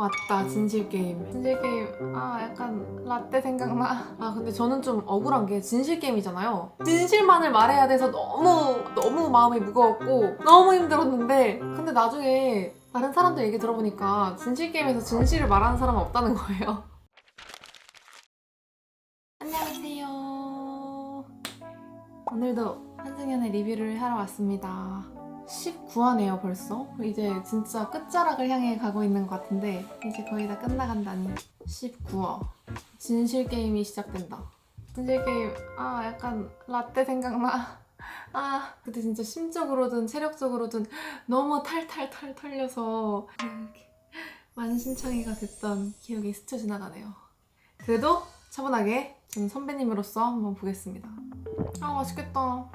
맞다, 진실게임. 진실게임, 약간 라떼 생각나. 근데 저는 좀 억울한 게 진실게임이잖아요. 진실만을 말해야 돼서 너무 마음이 무거웠고 너무 힘들었는데, 근데 나중에 다른 사람들 얘기 들어보니까 진실게임에서 진실을 말하는 사람은 없다는 거예요. 안녕하세요. 오늘도 한승연의 리뷰를 하러 왔습니다. 19화네요 벌써. 이제 진짜 끝자락을 향해 가고 있는 것 같은데 이제 거의 다 끝나간다니. 19화 진실게임이 시작된다. 진실게임, 약간 라떼 생각나. 그때 진짜 심적으로든 체력적으로든 너무 탈탈탈 털려서 이렇게 만신창이가 됐던 기억이 스쳐 지나가네요. 그래도 차분하게 저는 선배님으로서 한번 보겠습니다. 맛있겠다.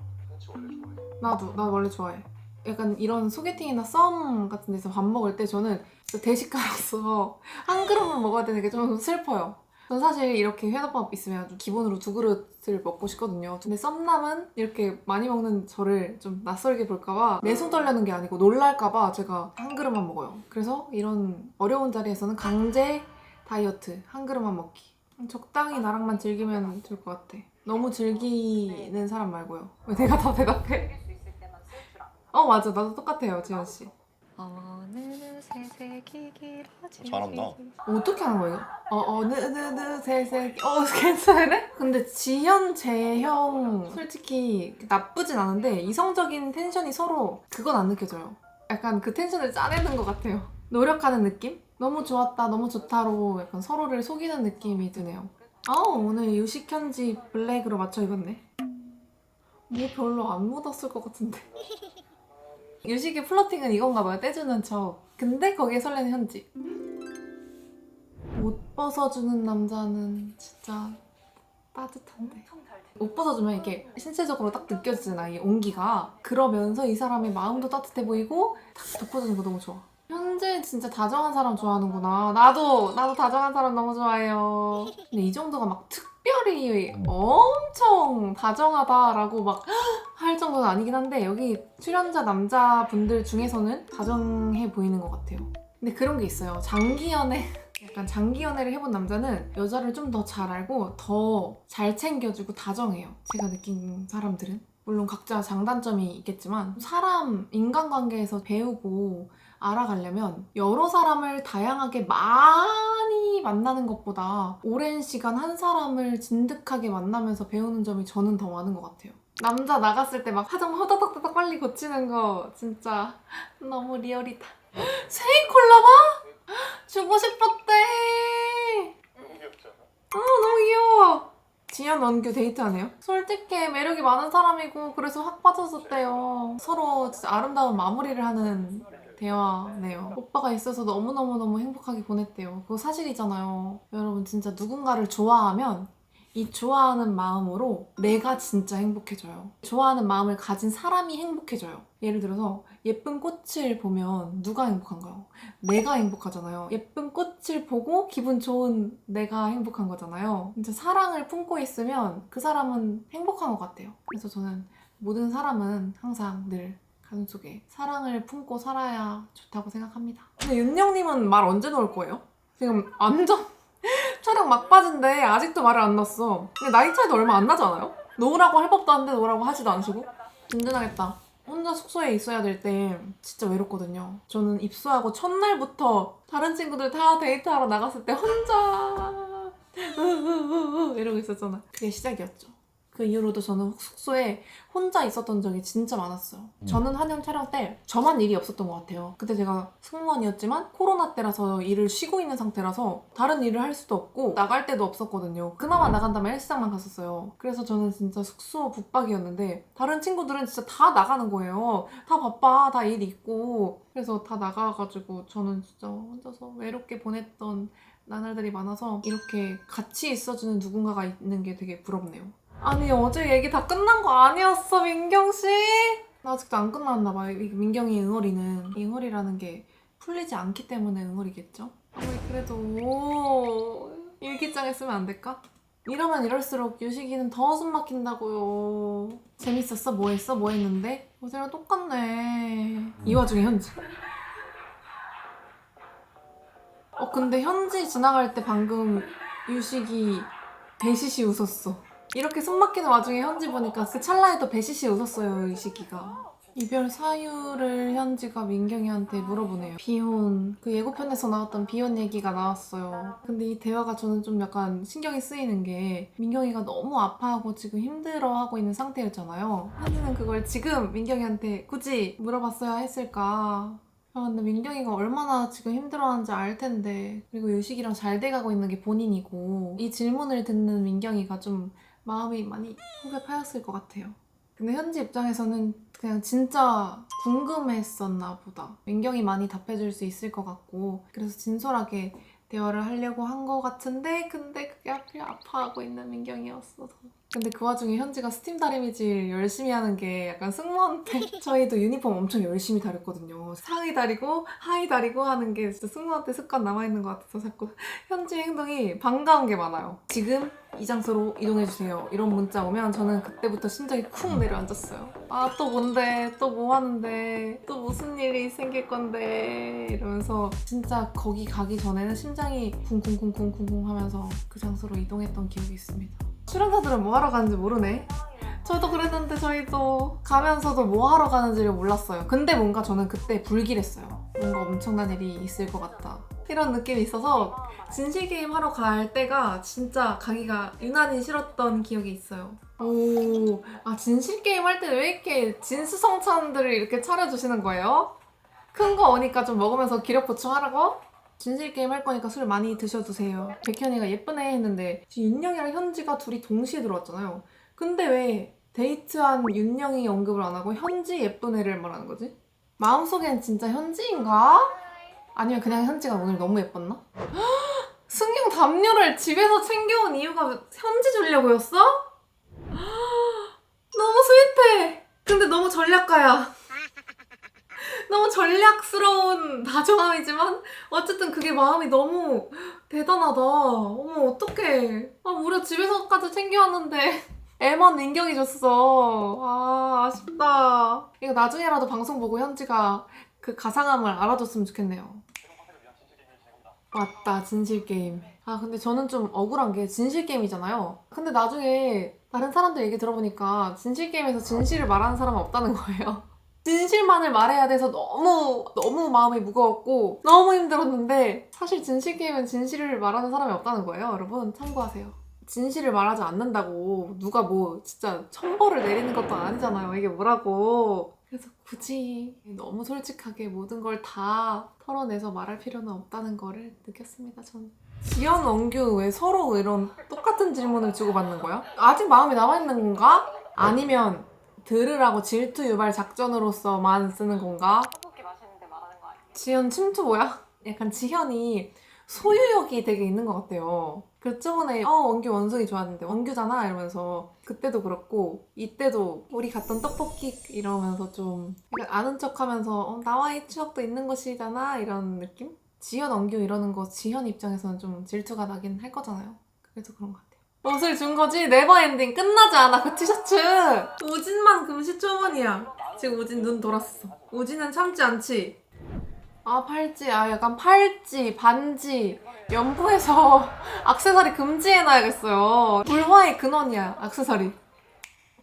나도 원래 좋아해. 약간 이런 소개팅이나 썸 같은 데서 밥 먹을 때 저는 진짜 대식가로서 한 그릇만 먹어야 되는 게 좀 슬퍼요. 전 사실 이렇게 회덮밥 있으면 기본으로 2그릇을 먹고 싶거든요. 근데 썸남은 이렇게 많이 먹는 저를 좀 낯설게 볼까봐 내숭 떨려는 게 아니고 놀랄까봐 제가 한 그릇만 먹어요. 그래서 이런 어려운 자리에서는 강제 다이어트, 한 그릇만 먹기. 적당히 나랑만 즐기면 될 것 같아. 너무 즐기는 사람 말고요. 왜 내가 다 대답해? 맞아. 나도 똑같아요, 지연씨. 어느새 길어지지. 잘한다. 어떻게 하는 거예요? 세세. 괜찮네? 근데 지현, 재형 솔직히 나쁘진 않은데 이성적인 텐션이 서로 그건 안 느껴져요. 약간 그 텐션을 짜내는 것 같아요. 노력하는 느낌? 너무 좋았다, 너무 좋다로 약간 서로를 속이는 느낌이 드네요. 오늘 유식 현지 블랙으로 맞춰 입었네. 뭐 별로 안 묻었을 것 같은데. 유식의 플러팅은 이건가 봐요. 떼주는 척. 근데 거기에 설레는 현지. 옷 벗어주는 남자는 진짜 따뜻한데. 옷 벗어주면 이게 신체적으로 딱 느껴지잖아, 이 온기가. 그러면서 이 사람의 마음도 따뜻해 보이고 딱 덮어주는 거 너무 좋아. 현재 진짜 다정한 사람 좋아하는구나. 나도 다정한 사람 너무 좋아해요. 근데 이 정도가 막 특별히 엄청 다정하다라고 막 할 정도는 아니긴 한데 여기 출연자 남자분들 중에서는 다정해 보이는 것 같아요. 근데 그런 게 있어요. 약간 장기 연애를 해본 남자는 여자를 좀 더 잘 알고 더 잘 챙겨주고 다정해요. 제가 느낀 사람들은. 물론 각자 장단점이 있겠지만 인간관계에서 배우고 알아가려면 여러 사람을 다양하게 많이 만나는 것보다 오랜 시간 한 사람을 진득하게 만나면서 배우는 점이 저는 더 많은 것 같아요. 남자 나갔을 때 막 화장 허다닥다닥 빨리 고치는 거 진짜 너무 리얼이다. 세이 콜라봐? 주고 싶었대. 너무 귀엽지 않아? 너무 귀여워. 지연 원규 데이트하네요. 솔직히 매력이 많은 사람이고 그래서 확 빠졌었대요. 서로 진짜 아름다운 마무리를 하는 대화네요. 오빠가 있어서 너무너무너무 행복하게 보냈대요. 그거 사실이잖아요. 여러분 진짜 누군가를 좋아하면 이 좋아하는 마음으로 내가 진짜 행복해져요. 좋아하는 마음을 가진 사람이 행복해져요. 예를 들어서 예쁜 꽃을 보면 누가 행복한가요? 내가 행복하잖아요. 예쁜 꽃을 보고 기분 좋은 내가 행복한 거잖아요. 진짜 사랑을 품고 있으면 그 사람은 행복한 것 같아요. 그래서 저는 모든 사람은 항상 늘 가슴속에 사랑을 품고 살아야 좋다고 생각합니다. 근데 윤영님은 말 언제 넣을 거예요? 지금 완전 촬영 막바지인데 아직도 말을 안 넣었어. 근데 나이 차이도 얼마 안 나지 않아요? 놓으라고 할 법도 한데 놓으라고 하지도 않으시고. 든든하겠다. 혼자 숙소에 있어야 될 때 진짜 외롭거든요. 저는 입수하고 첫날부터 다른 친구들 다 데이트하러 나갔을 때 혼자 이러고 있었잖아. 그게 시작이었죠. 그 이후로도 저는 숙소에 혼자 있었던 적이 진짜 많았어요. 저는 한영 촬영 때 저만 일이 없었던 것 같아요. 그때 제가 승무원이었지만 코로나 때라서 일을 쉬고 있는 상태라서 다른 일을 할 수도 없고 나갈 데도 없었거든요. 그나마 나간다면 헬스장만 갔었어요. 그래서 저는 진짜 숙소 붙박이었는데 다른 친구들은 진짜 다 나가는 거예요. 다 바빠, 다 일 있고. 그래서 다 나가가지고 저는 진짜 혼자서 외롭게 보냈던 나날들이 많아서 이렇게 같이 있어주는 누군가가 있는 게 되게 부럽네요. 아니 어제 얘기 다 끝난 거 아니었어, 민경씨? 나 아직도 안 끝났나 봐요. 민경이 응어리는 이 응어리라는 게 풀리지 않기 때문에 응어리겠죠? 아무리 그래도 일기장에 쓰면 안 될까? 이러면 이럴수록 유식이는 더 숨 막힌다고요. 재밌었어? 뭐 했어? 뭐 했는데? 어제랑 똑같네. 이 와중에 현지. 근데 현지 지나갈 때 방금 유식이 배시시 웃었어. 이렇게 숨 막히는 와중에 현지 보니까 그 찰나에 또 배시시 웃었어요, 유식이가. 이별 사유를 현지가 민경이한테 물어보네요. 비혼, 그 예고편에서 나왔던 비혼 얘기가 나왔어요. 근데 이 대화가 저는 좀 약간 신경이 쓰이는 게 민경이가 너무 아파하고 지금 힘들어하고 있는 상태였잖아요. 현지는 그걸 지금 민경이한테 굳이 물어봤어야 했을까? 근데 민경이가 얼마나 지금 힘들어하는지 알 텐데, 그리고 유식이랑 잘 돼가고 있는 게 본인이고, 이 질문을 듣는 민경이가 좀 마음이 많이 후회 파였을 것 같아요. 근데 현지 입장에서는 그냥 진짜 궁금했었나 보다. 민경이 많이 답해줄 수 있을 것 같고, 그래서 진솔하게 대화를 하려고 한 것 같은데, 근데 그게 하필 아파하고 있는 민경이었어. 근데 그 와중에 현지가 스팀 다리미질 열심히 하는 게 약간 승무원때 저희도 유니폼 엄청 열심히 다렸거든요. 상의 다리고 하의 다리고 하는 게 진짜 승무원때 습관 남아있는 것 같아서 자꾸 현지 행동이 반가운 게 많아요. 지금 이 장소로 이동해주세요. 이런 문자 오면 저는 그때부터 심장이 쿵 내려앉았어요. 아, 또 뭔데? 또 뭐 하는데? 또 무슨 일이 생길 건데? 이러면서 진짜 거기 가기 전에는 심장이 쿵쿵쿵쿵쿵쿵 하면서 그 장소로 이동했던 기억이 있습니다. 출연자들은 뭐 하러 가는지 모르네. 저도 그랬는데 저희도 가면서도 뭐 하러 가는지를 몰랐어요. 근데 뭔가 저는 그때 불길했어요. 뭔가 엄청난 일이 있을 것 같다. 이런 느낌이 있어서 진실게임 하러 갈 때가 진짜 가기가 유난히 싫었던 기억이 있어요. 오, 진실게임 할 때는 왜 이렇게 진수성찬들을 이렇게 차려주시는 거예요? 큰 거 오니까 좀 먹으면서 기력 보충하라고? 진실게임 할 거니까 술 많이 드셔주세요. 백현이가 예쁘네 했는데 지금 윤영이랑 현지가 둘이 동시에 들어왔잖아요. 근데 왜 데이트한 윤영이 언급을 안 하고 현지 예쁜 애를 말하는 거지? 마음속엔 진짜 현지인가? 아니면 그냥 현지가 오늘 너무 예뻤나? 승용 담요를 집에서 챙겨온 이유가 현지 주려고였어? 너무 스윗해. 근데 너무 전략가야. 너무 전략스러운 다정함이지만 어쨌든 그게 마음이 너무 대단하다. 어머 어떡해. 무려 집에서까지 챙겨왔는데 애먼 민경이 줬어. 아쉽다. 이거 나중에라도 방송 보고 현지가 그 가상함을 알아줬으면 좋겠네요. 맞다, 진실게임. 근데 저는 좀 억울한 게 진실게임이잖아요. 근데 나중에 다른 사람들 얘기 들어보니까 진실게임에서 진실을 말하는 사람은 없다는 거예요. 진실만을 말해야 돼서 너무 마음이 무거웠고 너무 힘들었는데 사실 진실게임은 진실을 말하는 사람이 없다는 거예요. 여러분 참고하세요. 진실을 말하지 않는다고 누가 뭐 진짜 천벌을 내리는 것도 아니잖아요. 이게 뭐라고. 그래서 굳이 너무 솔직하게 모든 걸 다 털어내서 말할 필요는 없다는 거를 느꼈습니다. 저는. 지연, 원규 왜 서로 이런 똑같은 질문을 주고받는 거야? 아직 마음이 남아있는 건가? 아니면 들으라고 질투 유발 작전으로서만 쓰는 건가? 떡볶이 맛있는데 말하는 거 아니에요? 지현 침투 뭐야? 약간 지현이 소유욕이 되게 있는 것 같아요. 그 저번에 원규 원숭이 좋아하는데 원규잖아 이러면서 그때도 그렇고 이때도 우리 갔던 떡볶이 이러면서 좀 약간 아는 척하면서 나와의 추억도 있는 것이잖아 이런 느낌? 지현 원규 이러는 거 지현 입장에서는 좀 질투가 나긴 할 거잖아요. 그래서 그런 것 같아요. 옷을 준 거지? 네버엔딩 끝나지 않아 그 티셔츠. 우진만 금시초문이야. 지금 우진 눈 돌았어. 우진은 참지 않지. 팔찌. 약간 팔찌, 반지, 연보에서 액세서리 금지해놔야겠어요. 불화의 근원이야, 액세서리.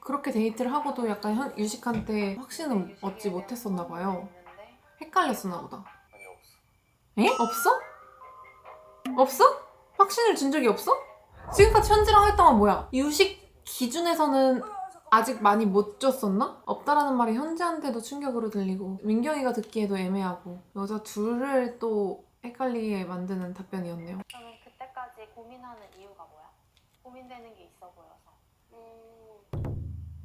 그렇게 데이트를 하고도 약간 유식한테 확신은 얻지 못했었나 봐요. 헷갈렸었나 보다. 에? 없어? 없어? 확신을 준 적이 없어? 지금까지 현지랑 했던 건 뭐야? 유식 기준에서는 아직 많이 못 줬었나? 없다라는 말이 현지한테도 충격으로 들리고 민경이가 듣기에도 애매하고 여자 둘을 또 헷갈리게 만드는 답변이었네요. 저는 그때까지 고민하는 이유가 뭐야? 고민되는 게 있어 보여서.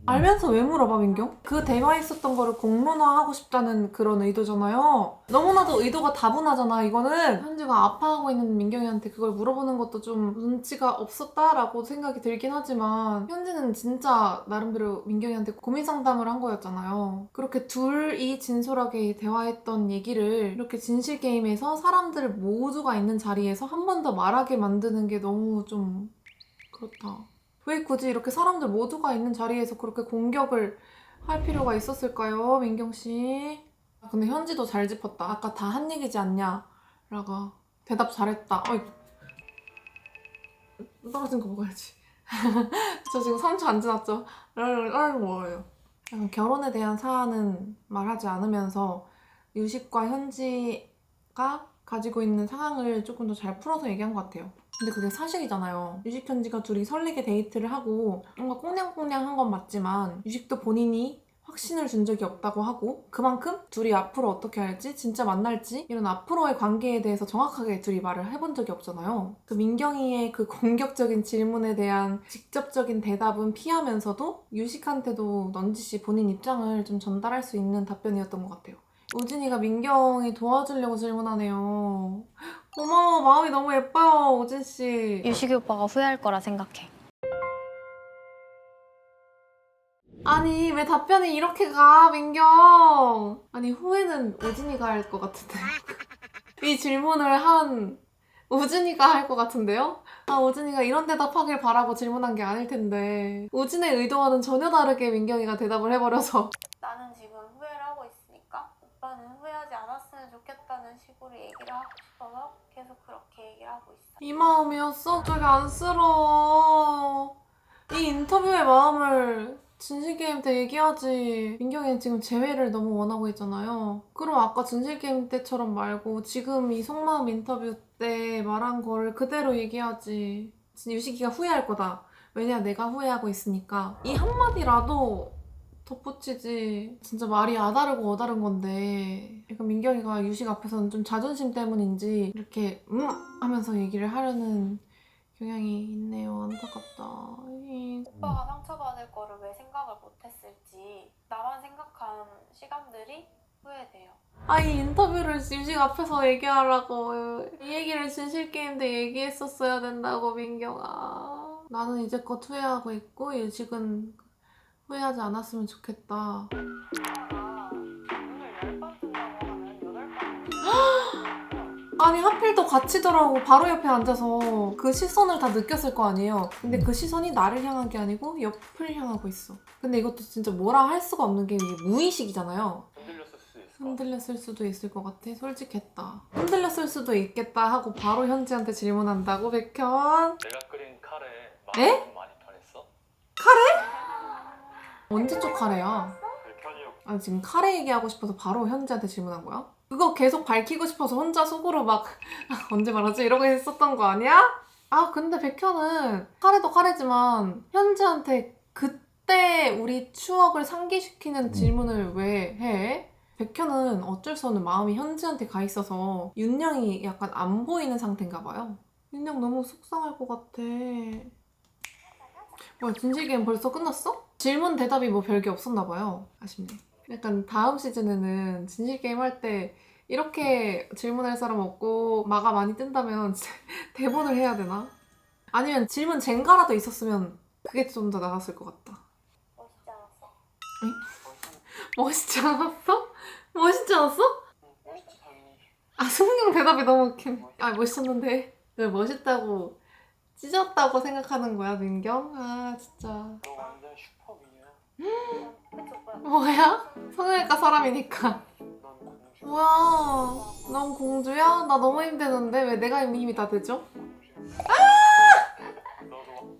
알면서 왜 물어봐, 민경? 그 대화했었던 거를 공론화하고 싶다는 그런 의도잖아요. 너무나도 의도가 다분하잖아, 이거는. 현지가 아파하고 있는 민경이한테 그걸 물어보는 것도 좀 눈치가 없었다라고 생각이 들긴 하지만 현지는 진짜 나름대로 민경이한테 고민 상담을 한 거였잖아요. 그렇게 둘이 진솔하게 대화했던 얘기를 이렇게 진실게임에서 사람들 모두가 있는 자리에서 한 번 더 말하게 만드는 게 너무 좀 그렇다. 왜 굳이 이렇게 사람들 모두가 있는 자리에서 그렇게 공격을 할 필요가 있었을까요, 민경씨? 근데 현지도 잘 짚었다. 아까 다 한 얘기지 않냐? 라고 대답 잘했다. 어이. 떨어진 거 먹어야지. 저 지금 3초 안 지났죠? 먹어요. 약간 결혼에 대한 사안은 말하지 않으면서 유식과 현지가 가지고 있는 상황을 조금 더 잘 풀어서 얘기한 것 같아요. 근데 그게 사실이잖아요. 유식 현지가 둘이 설레게 데이트를 하고 뭔가 꽁냥꽁냥한 건 맞지만 유식도 본인이 확신을 준 적이 없다고 하고 그만큼 둘이 앞으로 어떻게 할지 진짜 만날지 이런 앞으로의 관계에 대해서 정확하게 둘이 말을 해본 적이 없잖아요. 그 민경이의 그 공격적인 질문에 대한 직접적인 대답은 피하면서도 유식한테도 넌지시 본인 입장을 좀 전달할 수 있는 답변이었던 것 같아요. 우진이가 민경이 도와주려고 질문하네요. 고마워. 마음이 너무 예뻐요, 우진씨. 유식이 오빠가 후회할 거라 생각해. 아니, 왜 답변이 이렇게 가, 민경? 아니, 후회는 우진이가 할 것 같은데. 이 질문을 한 우진이가 할 것 같은데요? 아, 우진이가 이런 대답하길 바라고 질문한 게 아닐 텐데. 우진의 의도와는 전혀 다르게 민경이가 대답을 해버려서. 나는 지금 후회를 하고 있으니까 오빠는 후회하지 않았으면 좋겠다는 식으로 얘기를 하고 싶어서 계속 그렇게 얘기를 하고 있어. 이 마음이었어? 되게 안쓰러워. 이 인터뷰의 마음을 진실게임 때 얘기하지. 민경이는 지금 재회를 너무 원하고 있잖아요. 그럼 아까 진실게임 때처럼 말고 지금 이 속마음 인터뷰 때 말한 거를 그대로 얘기하지. 진짜 유식이가 후회할 거다. 왜냐 내가 후회하고 있으니까. 이 한마디라도 덧붙이지. 진짜 말이 아다르고 어다른 건데 약간 민경이가 유식 앞에서는 좀 자존심 때문인지 이렇게 하면서 얘기를 하려는 경향이 있네요. 안타깝다. 오빠가 상처받을 거를 왜 생각을 못했을지 나만 생각한 시간들이 후회돼요. 아, 이 인터뷰를 유식 앞에서 얘기하라고. 이 얘기를 진실게임 때 얘기했었어야 된다고, 민경아. 나는 이제껏 후회하고 있고 유식은 후회하지 않았으면 좋겠다. 아, 오늘 10번 쓴다고 하면 8번 아니 하필 또 같이 들어오고 바로 옆에 앉아서 그 시선을 다 느꼈을 거 아니에요. 근데 그 시선이 나를 향한 게 아니고 옆을 향하고 있어. 근데 이것도 진짜 뭐라 할 수가 없는 게 이게 무의식이잖아요. 흔들렸을 수도 있을 것 같아. 솔직했다. 흔들렸을 수도 있겠다 하고 바로 현지한테 질문한다고, 백현? 내가 끓인 카레에 에? 마늘 좀 많이 변했어? 언제 쪽 카레야? 백현이 아니 지금 카레 얘기하고 싶어서 바로 현지한테 질문한 거야? 그거 계속 밝히고 싶어서 혼자 속으로 막 언제 말하지? 이러고 있었던 거 아니야? 아 근데 백현은 카레도 카레지만 현지한테 그때 우리 추억을 상기시키는 질문을 왜 해? 백현은 어쩔 수 없는 마음이 현지한테 가 있어서 윤영이 약간 안 보이는 상태인가 봐요. 윤영 너무 속상할 것 같아. 뭐야 진실게임 벌써 끝났어? 질문 대답이 뭐 별게 없었나 봐요. 아쉽네. 약간 다음 시즌에는 진실게임 할 때 이렇게 질문할 사람 없고 마가 많이 뜬다면 대본을 해야 되나? 아니면 질문 젠가라도 있었으면 그게 좀 더 나갔을 것 같다. 멋있지 않았어? 멋있지 않았어? 멋있지 않았어? 멋있지 당연히. 아 승용 대답이 너무 웃긴. 아 멋있었는데 왜 멋있다고 찢었다고 생각하는 거야 민경? 아 진짜. 너 완전 슈퍼미야. 그치 오빠? 뭐야? 성형외과 사람이니까. 넌 공주. 뭐야? 넌 공주야? 나 너무 힘드는데 왜 내가 힘이 다 되죠? 너도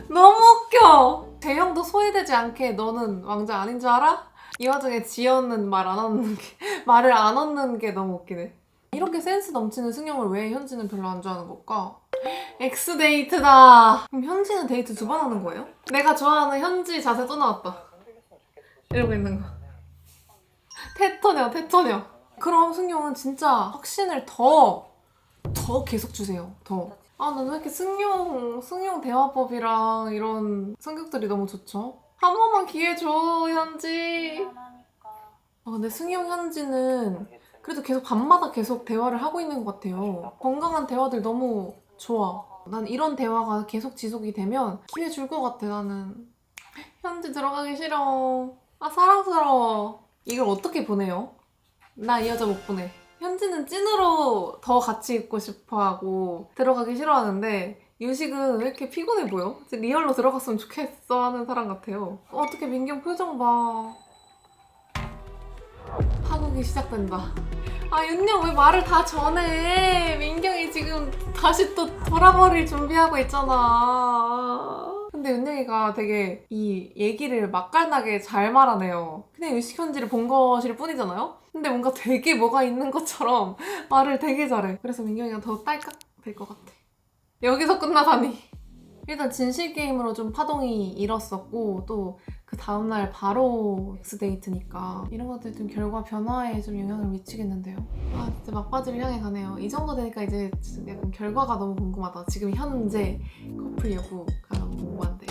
너무 웃겨! 재형도 소외되지 않게 너는 왕자 아닌 줄 알아? 이 와중에 지연은 말을 안 얻는 게 너무 웃기네. 이렇게 센스 넘치는 승용을 왜 현지는 별로 안 좋아하는 걸까? X데이트다! 그럼 현지는 데이트 2번 하는 거예요? 내가 좋아하는 현지 자세 또 나왔다. 흔들렸으면 좋겠어. 이러고 있는 거. 태토녀. 그럼 승용은 진짜 확신을 더 계속 주세요. 더. 아, 난 왜 이렇게 승용 대화법이랑 이런 성격들이 너무 좋죠? 한 번만 기회 줘, 현지. 미안하니까. 아, 근데 승용 현지는 그래도 계속 밤마다 계속 대화를 하고 있는 것 같아요. 건강한 대화들 너무 좋아. 난 이런 대화가 계속 지속이 되면 기회 줄 것 같아, 나는. 현지 들어가기 싫어. 아, 사랑스러워. 이걸 어떻게 보내요? 나 이 여자 못 보내. 현지는 찐으로 더 같이 있고 싶어 하고 들어가기 싫어하는데 유식은 왜 이렇게 피곤해 보여? 진짜 리얼로 들어갔으면 좋겠어 하는 사람 같아요. 어떻게 민경 표정 봐. 파국이 시작된다. 아 윤영 왜 말을 다 전해? 민경이 지금 다시 또 돌아버릴 준비하고 있잖아. 근데 윤영이가 되게 이 얘기를 맛깔나게 잘 말하네요. 그냥 의식현지를 본 것일 뿐이잖아요? 근데 뭔가 되게 뭐가 있는 것처럼 말을 되게 잘해. 그래서 민경이가 더 딸깍 될 것 같아. 여기서 끝나다니. 일단 진실 게임으로 좀 파동이 일었었고 또 그 다음날 바로 X데이트니까 이런 것들 좀 결과 변화에 좀 영향을 미치겠는데요. 아 진짜 막바지를 향해 가네요. 이 정도 되니까 이제 약간 결과가 너무 궁금하다. 지금 현재 커플 여부가 너무 궁금한데